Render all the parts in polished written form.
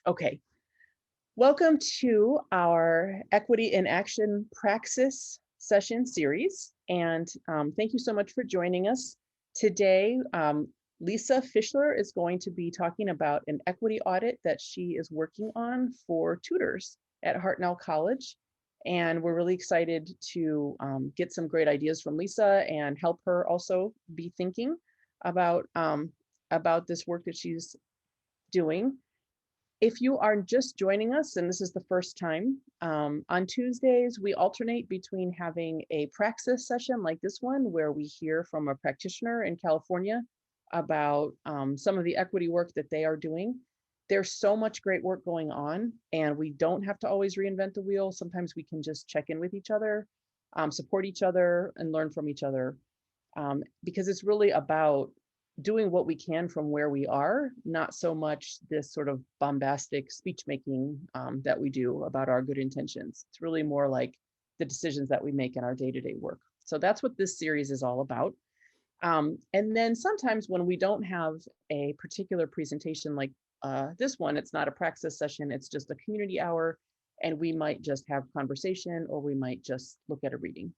Okay, welcome to our Equity in Action Praxis session series. And thank you so much for joining us. Today, Lisa Fischler is going to be talking about an equity audit that she is working on for tutors at Hartnell College. And we're really excited to get some great ideas from Lisa and help her also be thinking about this work that she's doing. If you are just joining us and this is the first time, on Tuesdays, we alternate between having a Praxis session like this one, where we hear from a practitioner in California about some of the equity work that they are doing. There's so much great work going on, and we don't have to always reinvent the wheel. Sometimes we can just check in with each other, support each other, and learn from each other, because it's really about doing what we can from where we are, not so much this sort of bombastic speech making that we do about our good intentions. It's really more like the decisions that we make in our day-to-day work. So that's what this series is all about. And then sometimes when we don't have a particular presentation like this one, it's not a Praxis session, it's just a community hour, and we might just have conversation or we might just look at a reading.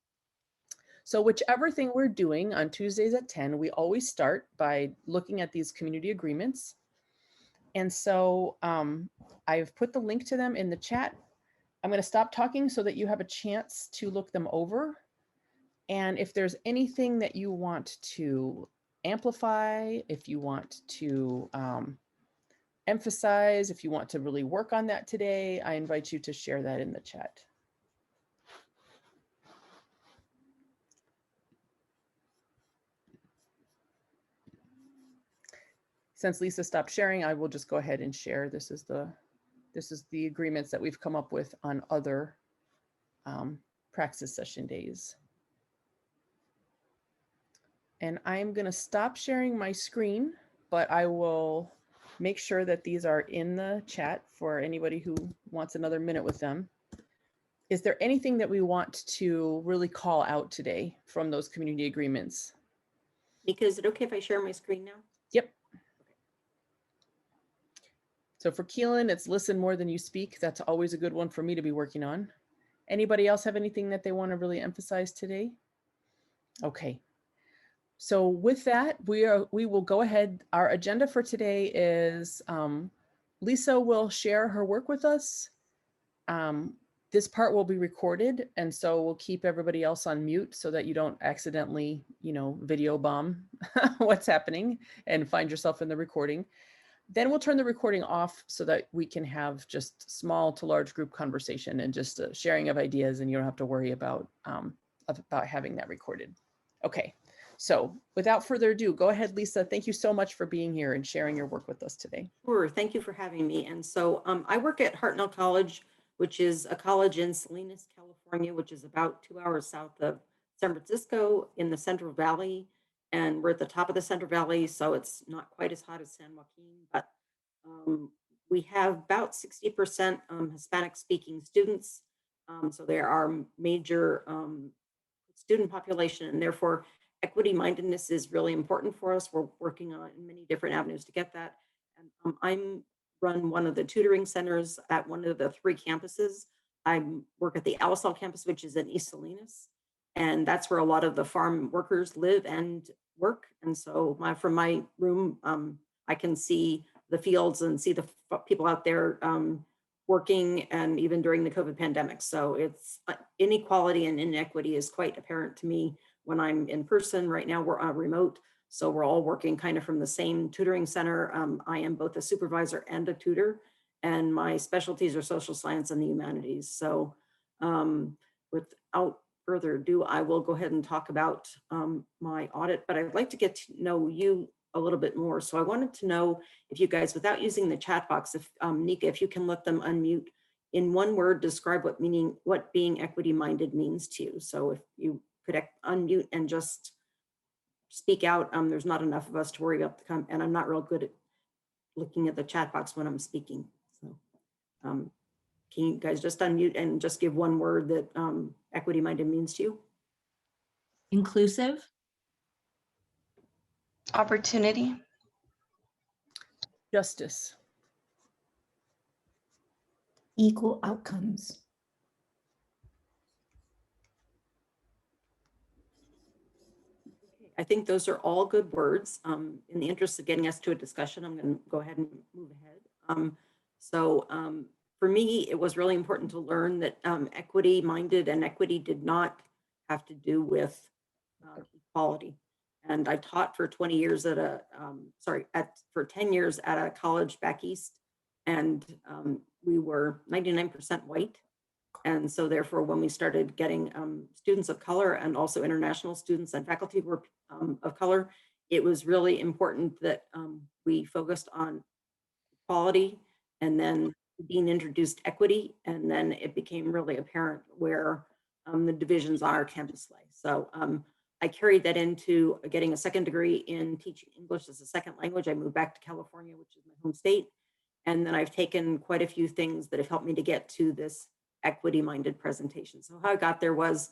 So whichever thing we're doing on Tuesdays at 10, we always start by looking at these community agreements. And so I've put the link to them in the chat. I'm going to stop talking so that you have a chance to look them over. And if there's anything that you want to amplify, if you want to emphasize, if you want to really work on that today, I invite you to share that in the chat. Since Lisa stopped sharing, I will just go ahead and share. This is the agreements that we've come up with on other Praxis session days. And I'm going to stop sharing my screen, but I will make sure that these are in the chat for anybody who wants another minute with them. Is there anything that we want to really call out today from those community agreements? Nika, is it okay if I share my screen now? Yep. So for Keelan, it's listen more than you speak. That's always a good one for me to be working on. Anybody else have anything that they want to really emphasize today? Okay. So with that, we will go ahead. Our agenda for today is Lisa will share her work with us. This part will be recorded, and so we'll keep everybody else on mute so that you don't accidentally, video bomb what's happening and find yourself in the recording. Then we'll turn the recording off so that we can have just small to large group conversation and just a sharing of ideas, and you don't have to worry about having that recorded. Okay, so without further ado, go ahead, Lisa. Thank you so much for being here and sharing your work with us today. Sure, thank you for having me. And so I work at Hartnell College, which is a college in Salinas, California, which is about 2 hours south of San Francisco in the Central Valley. And we're at the top of the Central Valley, so it's not quite as hot as San Joaquin, but we have about 60% Hispanic speaking students. So they're our major student population, and therefore equity mindedness is really important for us. We're working on many different avenues to get that. And I'm run one of the tutoring centers at one of the 3 campuses. I work at the Alisal campus, which is in East Salinas. And that's where a lot of the farm workers live and work. And so from my room, I can see the fields and see the people out there working, and even during the COVID pandemic. So it's inequality and inequity is quite apparent to me when I'm in person. Right now we're remote, so we're all working kind of from the same tutoring center. I am both a supervisor and a tutor, and my specialties are social science and the humanities. So without further ado, I will go ahead and talk about my audit, but I'd like to get to know you a little bit more. So I wanted to know if you guys, without using the chat box, if Nika, if you can let them unmute, in one word, describe what being equity minded means to you. So if you could unmute and just speak out, there's not enough of us to worry about and I'm not real good at looking at the chat box when I'm speaking. So can you guys just unmute and just give one word that equity minded means to you? Inclusive. Opportunity. Justice. equal outcomes. I think those are all good words. In the interest of getting us to a discussion, I'm going to go ahead and move ahead. For me, it was really important to learn that equity-minded and equity did not have to do with equality. And I taught for 20 years at a, for 10 years at a college back east, and we were 99% white. And so therefore, when we started getting students of color and also international students and faculty were of color, it was really important that we focused on equality, and then being introduced equity, and then it became really apparent where the divisions on our campus lay. So I carried that into getting a second degree in teaching English as a second language. I moved back to California, which is my home state. And then I've taken quite a few things that have helped me to get to this equity-minded presentation. So how I got there was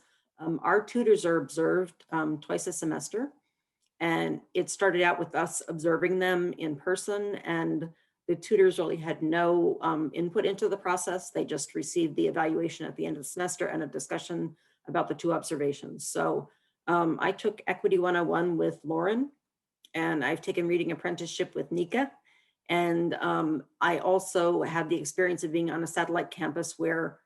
our tutors are observed twice a semester. And it started out with us observing them in person, and the tutors really had no input into the process. They just received the evaluation at the end of the semester and a discussion about the two observations. So I took Equity 101 with Lauren, and I've taken Reading Apprenticeship with Nika. And I also have the experience of being on a satellite campus where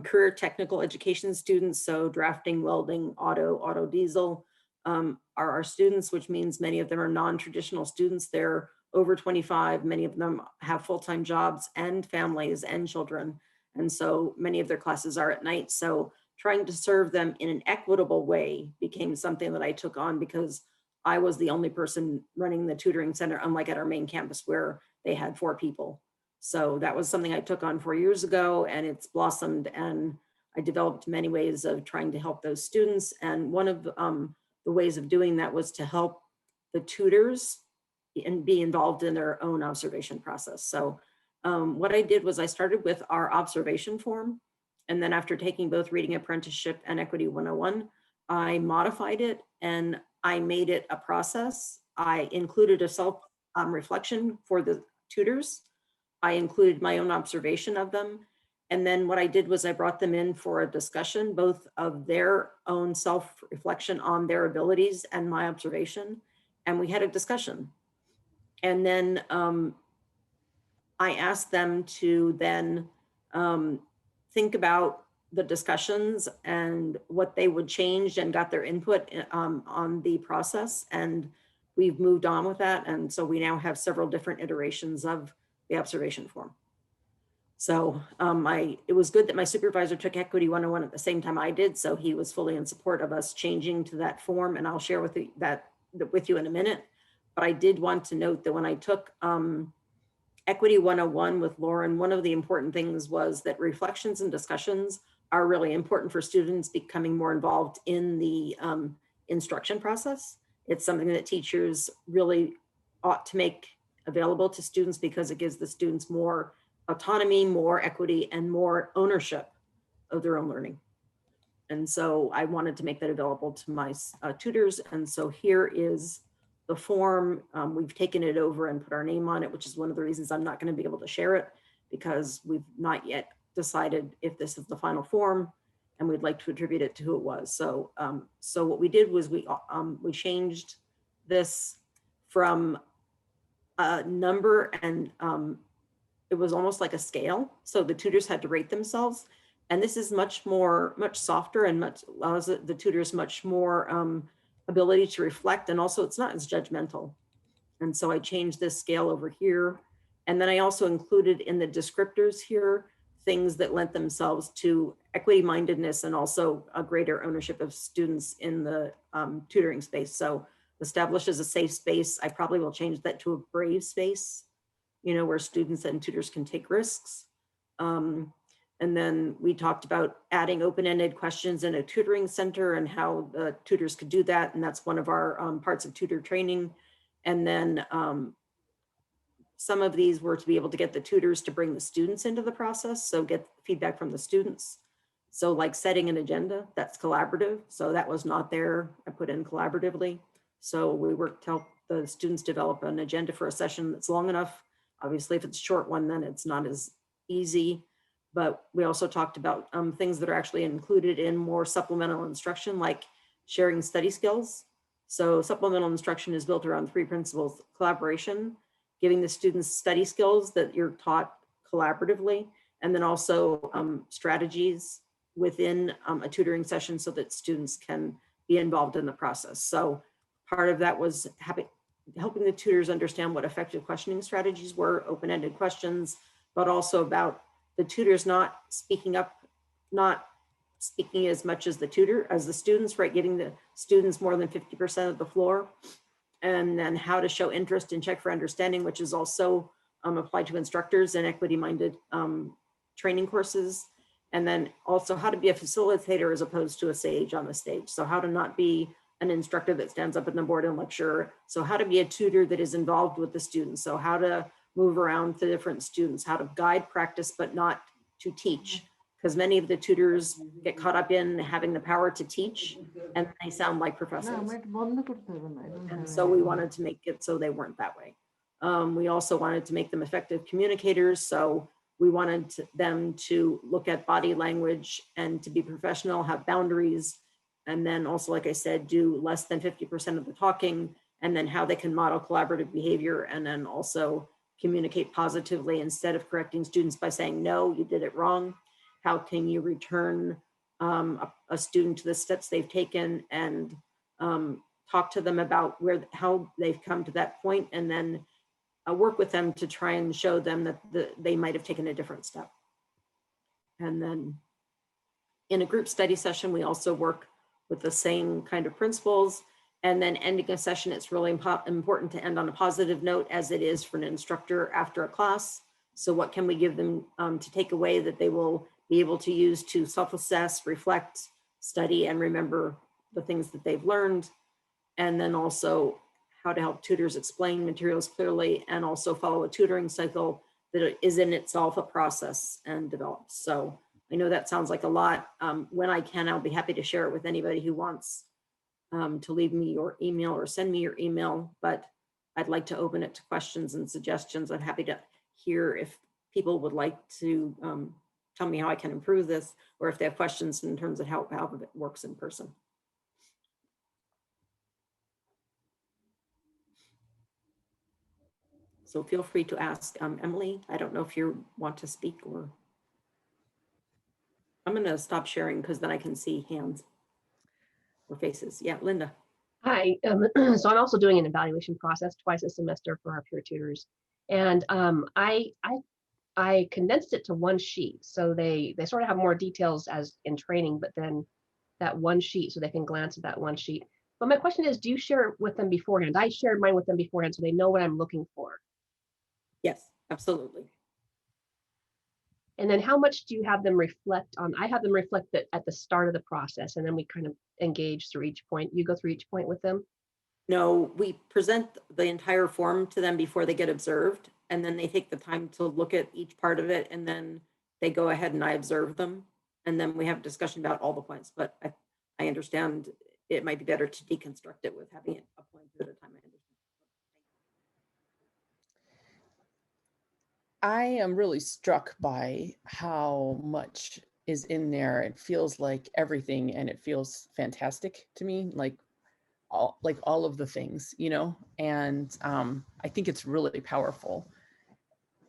career technical education students, so drafting, welding, auto diesel, are our students, which means many of them are non-traditional students. They're over 25. Many of them have full-time jobs and families and children. And so many of their classes are at night. So trying to serve them in an equitable way became something that I took on because I was the only person running the tutoring center, unlike at our main campus where they had 4 people. So that was something I took on 4 years ago, and it's blossomed, and I developed many ways of trying to help those students. And one of the ways of doing that was to help the tutors and be involved in their own observation process. So what I did was I started with our observation form. And then after taking both Reading Apprenticeship and Equity 101, I modified it and I made it a process. I included a self reflection for the tutors. I included my own observation of them. And then what I did was I brought them in for a discussion, both of their own self-reflection on their abilities and my observation. And we had a discussion. And then I asked them to then think about the discussions and what they would change, and got their input on the process. And we've moved on with that. And so we now have several different iterations of the observation form. So it was good that my supervisor took Equity 101 at the same time I did. So he was fully in support of us changing to that form. And I'll share with you in a minute. But I did want to note that when I took Equity 101 with Lauren, one of the important things was that reflections and discussions are really important for students becoming more involved in the instruction process. It's something that teachers really ought to make available to students because it gives the students more autonomy, more equity, and more ownership of their own learning. And so I wanted to make that available to my tutors. And so here is the form. We've taken it over and put our name on it, which is one of the reasons I'm not going to be able to share it, because we've not yet decided if this is the final form, and we'd like to attribute it to who it was. So, so what we did was we changed this from a number, and it was almost like a scale. So the tutors had to rate themselves. And this is much softer, and allows the tutors much more ability to reflect. And also it's not as judgmental. And so I changed this scale over here. And then I also included in the descriptors here things that lent themselves to equity mindedness and also a greater ownership of students in the tutoring space. So establishes a safe space. I probably will change that to a brave space, you know, where students and tutors can take risks. And then we talked about adding open-ended questions in a tutoring center and how the tutors could do that. And that's one of our parts of tutor training. And then some of these were to be able to get the tutors to bring the students into the process. So get feedback from the students. So like setting an agenda, that's collaborative. So that was not there. I put in collaboratively. So we worked to help the students develop an agenda for a session that's long enough. Obviously, if it's a short one, then it's not as easy. but we also talked about things that are actually included in more supplemental instruction, like sharing study skills. So supplemental instruction is built around 3 principles: collaboration, giving the students study skills that you're taught collaboratively, and then also strategies within a tutoring session so that students can be involved in the process. So part of that was helping the tutors understand what effective questioning strategies were, open-ended questions, but also about the tutors not speaking up, not speaking as much as the students, right? Giving the students more than 50% of the floor. And then how to show interest and check for understanding, which is also applied to instructors and equity-minded training courses. And then also how to be a facilitator as opposed to a sage on the stage. So how to not be an instructor that stands up at the board and lecture. So how to be a tutor that is involved with the students. So how to move around to different students, how to guide practice, but not to teach. Because many of the tutors get caught up in having the power to teach and they sound like professors. And so we wanted to make it so they weren't that way. We also wanted to make them effective communicators. So we wanted them to look at body language and to be professional, have boundaries. And then also, like I said, do less than 50% of the talking, and then how they can model collaborative behavior, and then also communicate positively instead of correcting students by saying, no, you did it wrong. How can you return a student to the steps they've taken and talk to them about how they've come to that point, and then work with them to try and show them that they might have taken a different step. And then in a group study session, we also work with the same kind of principles. And then ending a session, it's really important to end on a positive note, as it is for an instructor after a class. So what can we give them to take away that they will be able to use to self-assess, reflect, study, and remember the things that they've learned? And then also how to help tutors explain materials clearly and also follow a tutoring cycle that is in itself a process and develops. So I know that sounds like a lot. When I can, I'll be happy to share it with anybody who wants to leave me your email or send me your email, but I'd like to open it to questions and suggestions. I'm happy to hear if people would like to tell me how I can improve this, or if they have questions in terms of how it works in person. So feel free to ask Emily. I don't know if you want to speak, or I'm going to stop sharing because then I can see hands or faces. Yeah, Linda. Hi, so I'm also doing an evaluation process twice a semester for our peer tutors. And I condensed it to one sheet. So they sort of have more details as in training, but then that one sheet so they can glance at that one sheet. But my question is, do you share it with them beforehand? I shared mine with them beforehand so they know what I'm looking for. Yes, absolutely. And then how much do you have them reflect on? I have them reflect it at the start of the process, and then we kind of engage through each point. You go through each point with them? No, we present the entire form to them before they get observed, and then they take the time to look at each part of it, and then they go ahead and I observe them, and then we have a discussion about all the points. But I understand it might be better to deconstruct it with having it a point at a time. I understand. I am really struck by how much is in there. It feels like everything, and it feels fantastic to me, like all of the things, you know, and I think it's really powerful.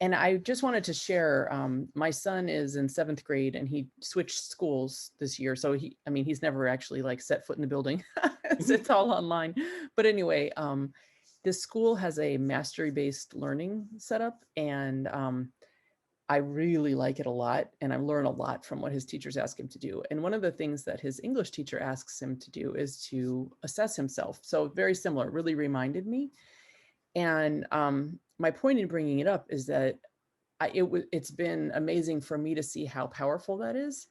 And I just wanted to share, my son is in 7th grade and he switched schools this year. So he's never actually like set foot in the building. It's all online. But anyway, this school has a mastery-based learning setup, and I really like it a lot, and I learn a lot from what his teachers ask him to do. And one of the things that his English teacher asks him to do is to assess himself. So very similar, really reminded me. And my point in bringing it up is that it's been amazing for me to see how powerful that is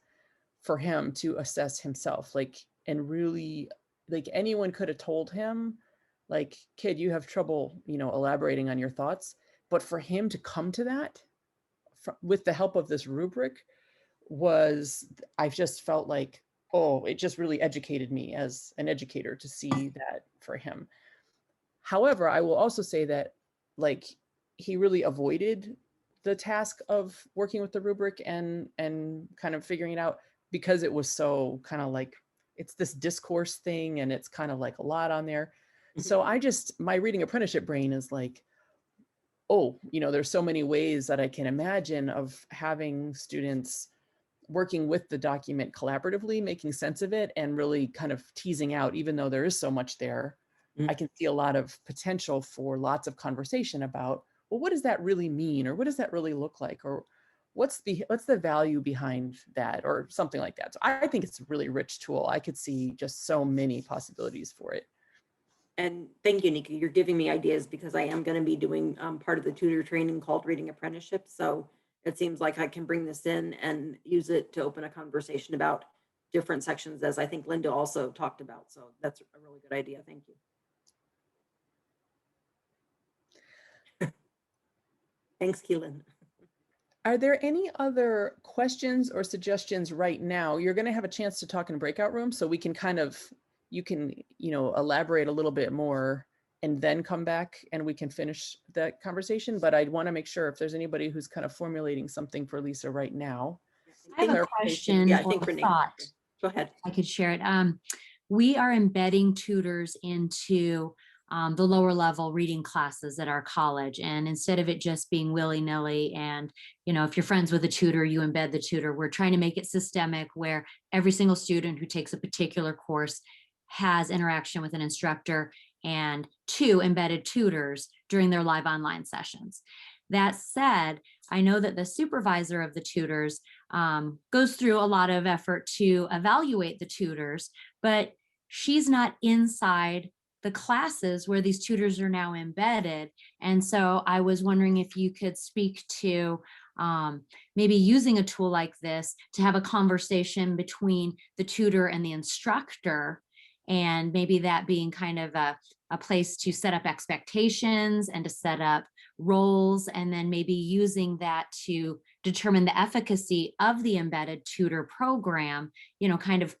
for him to assess himself, and really, anyone could have told him, like, kid, you have trouble, elaborating on your thoughts. But for him to come to that with the help of this rubric I've just felt like, oh, it just really educated me as an educator to see that for him. However, I will also say that, he really avoided the task of working with the rubric and kind of figuring it out, because it was so kind of like, it's this discourse thing and it's kind of like a lot on there. So my reading apprenticeship brain is like, oh, there's so many ways that I can imagine of having students working with the document collaboratively, making sense of it, and really kind of teasing out, even though there is so much there, I can see a lot of potential for lots of conversation about, well, what does that really mean? Or what does that really look like? Or what's the value behind that, or something like that. So I think it's a really rich tool. I could see just so many possibilities for it. And thank you, Nika. You're giving me ideas because I am going to be doing part of the tutor training called Reading Apprenticeship. So it seems like I can bring this in and use it to open a conversation about different sections, as I think Linda also talked about. So that's a really good idea. Thank you. Thanks, Keelan. Are there any other questions or suggestions right now? You're going to have a chance to talk in breakout room, so we can kind of, you can, elaborate a little bit more and then come back and we can finish that conversation. But I'd want to make sure if there's anybody who's kind of formulating something for Lisa right now. I have a question I or think a Renee. thought. Go ahead. I could share it. We are embedding tutors into the lower level reading classes at our college. And instead of it just being willy-nilly and, if you're friends with a tutor, you embed the tutor, we're trying to make it systemic where every single student who takes a particular course has interaction with an instructor and 2 embedded tutors during their live online sessions. That said, I know that the supervisor of the tutors goes through a lot of effort to evaluate the tutors, but she's not inside the classes where these tutors are now embedded. And so I was wondering if you could speak to maybe using a tool like this to have a conversation between the tutor and the instructor, and maybe that being kind of a place to set up expectations and to set up roles, and then maybe using that to determine the efficacy of the embedded tutor program, kind of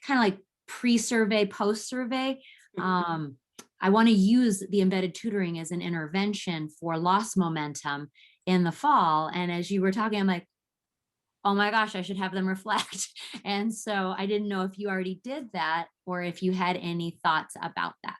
like pre-survey, post-survey. I want to use the embedded tutoring as an intervention for lost momentum in the fall. And as you were talking, I'm like, oh my gosh, I should have them reflect. And so I didn't know if you already did that or if you had any thoughts about that.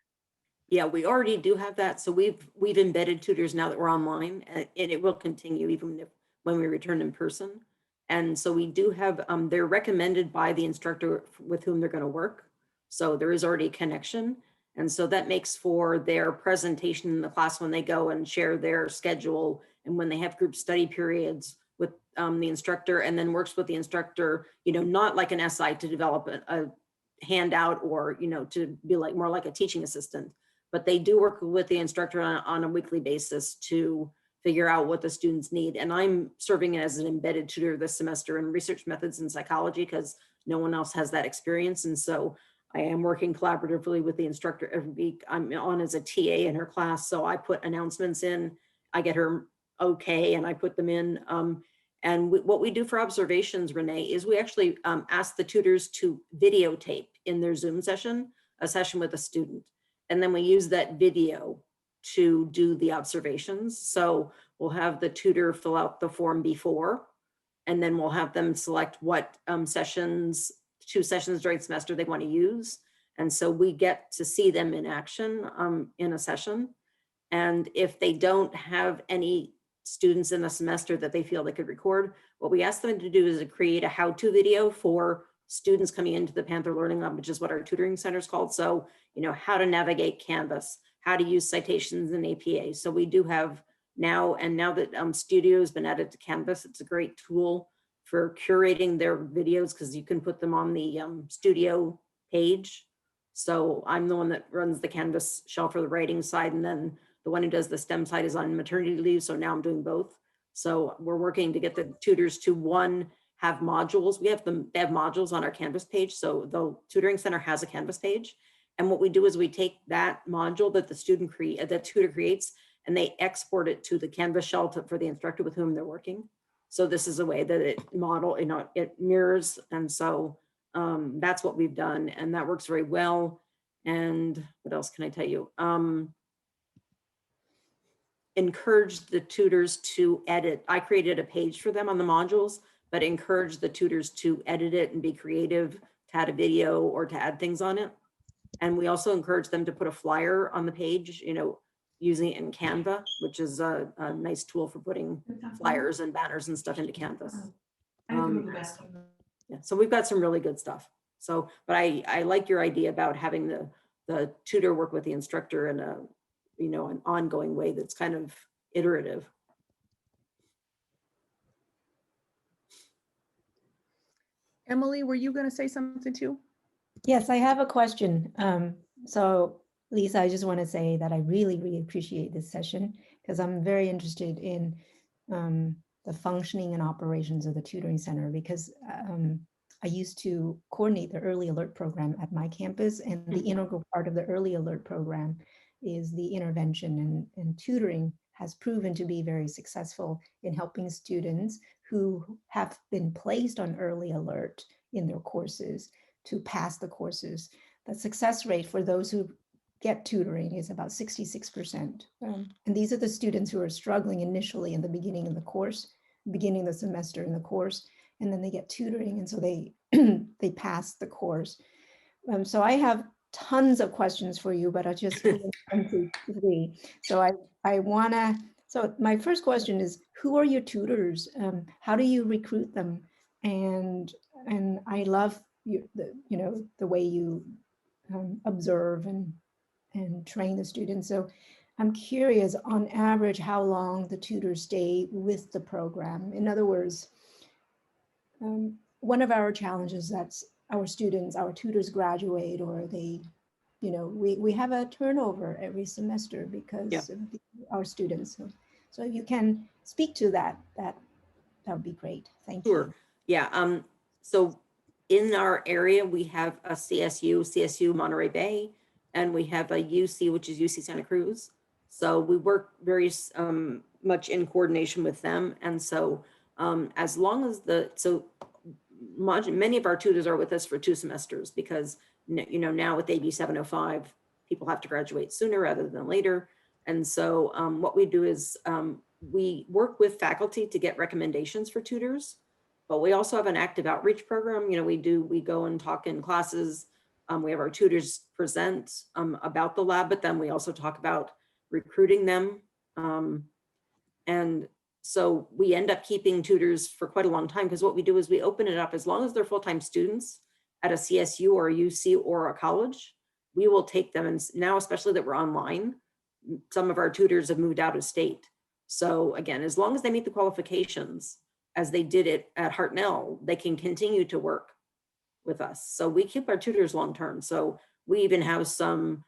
Yeah, we already do have that. So we've embedded tutors now that we're online, and it will continue even when we return in person. And so we do have, they're recommended by the instructor with whom they're going to work. So there is already a connection. And so that makes for their presentation in the class when they go and share their schedule, and when they have group study periods with the instructor, and then works with the instructor, not like an SI to develop a handout or, to be like more like a teaching assistant, but they do work with the instructor on a weekly basis to figure out what the students need. And I'm serving as an embedded tutor this semester in research methods and psychology because no one else has that experience. And so I am working collaboratively with the instructor every week. I'm on as a TA in her class. So I put announcements in, I get her okay, and I put them in. And what we do for observations, Renee, is we actually ask the tutors to videotape in their Zoom session, a session with a student. And then we use that video to do the observations. So we'll have the tutor fill out the form before, and then we'll have them select what sessions, 2 sessions during the semester they want to use. And so we get to see them in action in a session. And if they don't have any students in the semester that they feel they could record, what we ask them to do is to create a how-to video for students coming into the Panther Learning Lab, which is what our tutoring center is called. So, how to navigate Canvas, how to use citations and APA. So we do have now, and now that Studio has been added to Canvas, it's a great tool for curating their videos because you can put them on the Studio page. So I'm the one that runs the Canvas shell for the writing side, and then the one who does the STEM side is on maternity leave. So now I'm doing both. So we're working to get the tutors to have modules. They have modules on our Canvas page. So the tutoring center has a Canvas page. And what we do is we take that module that the tutor creates, and they export it to the Canvas shell for the instructor with whom they're working. So this is a way that it mirrors. And so that's what we've done, and that works very well. And what else can I tell you? encouraged the tutors to edit. I created a page for them on the modules, but encouraged the tutors to edit it and be creative, to add a video or to add things on it. And we also encourage them to put a flyer on the page, you know, using it in Canva, which is a nice tool for putting flyers and banners and stuff into Canvas. Yeah, so we've got some really good stuff. So, but I like your idea about having the tutor work with the instructor in a, you know, an ongoing way that's kind of iterative. Emily, were you going to say something too? Yes, I have a question. So Lisa, I just want to say that I really, really appreciate this session because I'm very interested in the functioning and operations of the tutoring center because I used to coordinate the early alert program at my campus, and the integral part of the early alert program is the intervention, and tutoring has proven to be very successful in helping students who have been placed on early alert in their courses to pass the courses. The success rate for those who get tutoring is about 66%. And these are the students who are struggling initially in the beginning of the course, beginning of the semester in the course, and then they get tutoring, and so they they pass the course. So I have tons of questions for you, but I just 1, 2, 3. So I wanna. So my first question is, who are your tutors? How do you recruit them? And I love the way you observe and train the students. So I'm curious, on average, how long the tutors stay with the program. In other words, one of our challenges that's our students, our tutors graduate, or they, we have a turnover every semester because of our students. So if you can speak to that would be great. Thank you. Yeah. So in our area, we have a CSU Monterey Bay, and we have a UC, which is UC Santa Cruz. So we work very much in coordination with them. And so as long as many of our tutors are with us for 2 semesters because, now with AB 705, people have to graduate sooner rather than later. And so what we do is we work with faculty to get recommendations for tutors, but we also have an active outreach program. We go and talk in classes. We have our tutors present about the lab, but then we also talk about recruiting them. And so we end up keeping tutors for quite a long time because what we do is we open it up as long as they're full-time students at a CSU or a UC or a college, we will take them. And now, especially that we're online, some of our tutors have moved out of state. So again, as long as they meet the qualifications as they did it at Hartnell, they can continue to work with us. So we keep our tutors long-term. So we even have some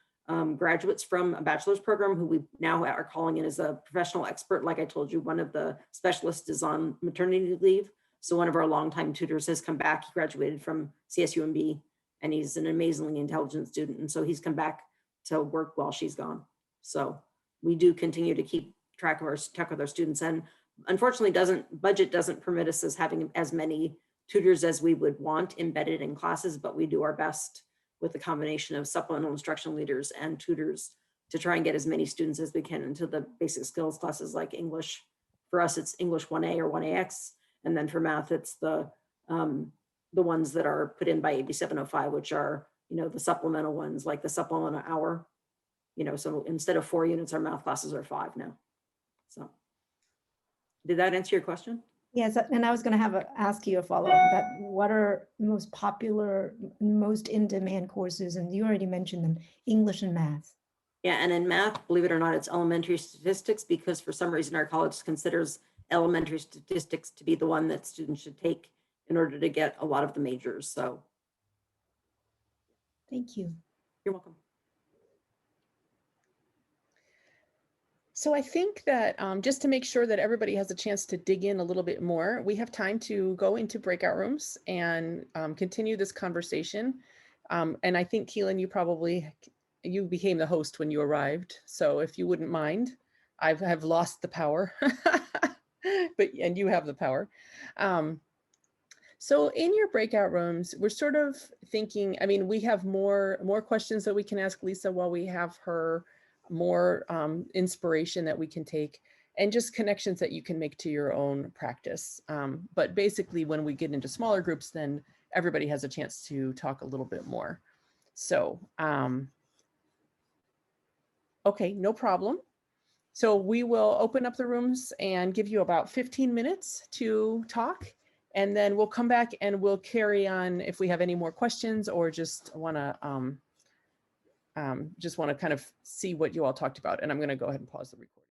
graduates from a bachelor's program who we now are calling in as a professional expert. Like I told you, one of the specialists is on maternity leave. So one of our longtime tutors has come back. He graduated from CSUMB, and he's an amazingly intelligent student. And so he's come back to work while she's gone. So we do continue to keep track of our students. And unfortunately, budget doesn't permit us as having as many tutors as we would want embedded in classes, but we do our best with the combination of supplemental instruction leaders and tutors to try and get as many students as we can into the basic skills classes like English. For us, it's English 1A or 1AX. And then for math, it's the ones that are put in by AB 705, which are, the supplemental ones, like the supplemental hour. So instead of 4 units, our math classes are 5 now. So did that answer your question? Yes, and I was going to ask you a follow-up that what are the most popular, most in-demand courses, and you already mentioned them, English and math. Yeah, and in math, believe it or not, it's elementary statistics because for some reason our college considers elementary statistics to be the one that students should take in order to get a lot of the majors. So thank you. You're welcome. So I think that just to make sure that everybody has a chance to dig in a little bit more, we have time to go into breakout rooms and continue this conversation. And I think, Keelan, you became the host when you arrived. So if you wouldn't mind, I have lost the power, and you have the power. So in your breakout rooms, we're sort of thinking, we have more questions that we can ask Lisa while we have her more inspiration that we can take, and just connections that you can make to your own practice. But basically, when we get into smaller groups, then everybody has a chance to talk a little bit more. So, okay, no problem. So we will open up the rooms and give you about 15 minutes to talk, and then we'll come back and we'll carry on if we have any more questions or just want to kind of see what you all talked about. And I'm going to go ahead and pause the recording.